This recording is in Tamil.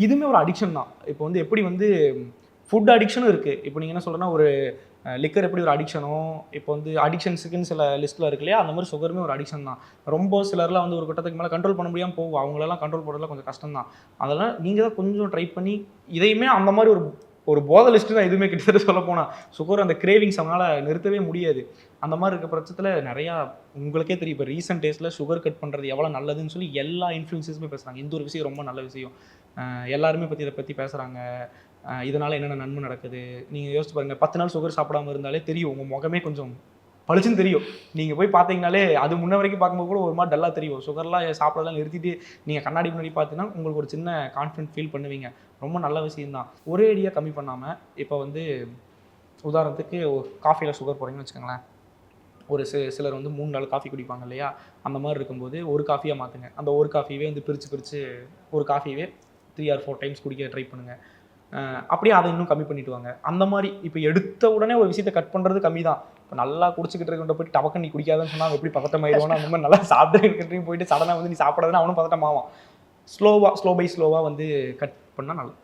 இதுவுமே ஒரு அடிக்ஷன் தான். இப்போ வந்து எப்படி வந்து ஃபுட் அடிக்ஷனும் இருக்கு. இப்போ நீங்க என்ன சொல்றேன்னா, ஒரு லிக்கர் எப்படி ஒரு அடிக்ஷனோ, இப்போ வந்து அடிக்ஷன்ஸுக்குன்னு சில லிஸ்ட்ல இருக்கு இல்லையா? அந்த மாரி சுகருமே ஒரு அடிக்ஷன் தான். ரொம்ப சிலர்லாம் வந்து ஒரு கட்டத்துக்கு மேல கண்ட்ரோல் பண்ண முடியாம போகும். அவங்களலாம் கண்ட்ரோல் பண்றதுலாம் கொஞ்சம் கஷ்டம் தான். அதெல்லாம் நீங்க தான் கொஞ்சம் ட்ரை பண்ணி, இதையுமே அந்த மாரி ஒரு ஒரு போதை லிஸ்ட் தான் இதுவுமே கிட்டத்தட்ட சொல்லப்போனா. சுகர் அந்த கிரேவிங்ஸ் அவங்களால நிறுத்தவே முடியாது. அந்த மாரி இருக்க பட்சத்தில நெறையா உங்களுக்கே தெரியும். இப்போ ரீசென்ட் டேஸ்ல சுகர் கட் பண்றது எவ்வளோ நல்லதுன்னு சொல்லி எல்லா இன்ஃப்ளூயன்சர்ஸுமே பேசுறாங்க. இந்த ஒரு விஷயம் ரொம்ப நல்ல விஷயம். எல்லாருமே இத பத்தி பேசுறாங்க. இதனால என்னென்ன நன்மை நடக்குது? நீங்க யோசிச்சு பாருங்க. 10 நாள் சுகர் சாப்பிடாம இருந்தாலே தெரியும். உங்க முகமே கொஞ்சம் பளிச்சுன்னு தெரியும். நீங்க போய் பார்த்தீங்கனாலே, அது முன்ன வரைக்கும் பார்க்கும்போது கூட ஒரு மாரி டல்லா தெரியும். சுகர்லாம் சாப்பிடறதெல்லாம் நிறுத்திட்டு, நீங்க கண்ணாடி முன்னாடி பார்த்தீங்கன்னா, உங்களுக்கு ஒரு சின்ன கான்ஃபிடன்ட் ஃபீல் பண்ணுவீங்க. ரொம்ப நல்ல விஷயம் தான். ஒரே அடியா கம்மி பண்ணாம, இப்ப வந்து உதாரணத்துக்கு காஃபில சுகர் போடுறீங்கன்னு வச்சுக்கோங்களேன். ஒரு சிலர் வந்து 3, 4 காஃபி குடிப்பாங்க இல்லையா? அந்த மாரி இருக்கும்போது, ஒரு காஃபியா மாத்துங்க. அந்த ஒரு காஃபியவே வந்து பிரிச்சு, பிரிச்சு ஒரு காஃபியவே 3 ஆர் 4 டைம்ஸ் குடிக்க ட்ரை பண்ணுங்க. அப்படியே அத இன்னும் கம்மி பண்ணிட்டு வாங்க. அந்த மாரி இப்ப எடுத்த உடனே ஒரு விஷயத்த கட் பண்றது கம்மி தான். இப்ப நல்லா குடிச்சுக்கிட்டு இருக்கவன்ட்ட போயிட்டு டபக்குன்னு நீ குடிக்காதன்னு சொன்னா அவன் எப்படி பதட்டமாயிருவானோ, அந்த மாரி நல்லா சாப்பிட்டு இருக்கவன்ட்டயும் போயிட்டு சடனா வந்து நீ சாப்பிடாதன்னா அவனும் பதட்டமாவான். ஸ்லோ பை ஸ்லோவா வந்து கட் பண்ணா நல்லது.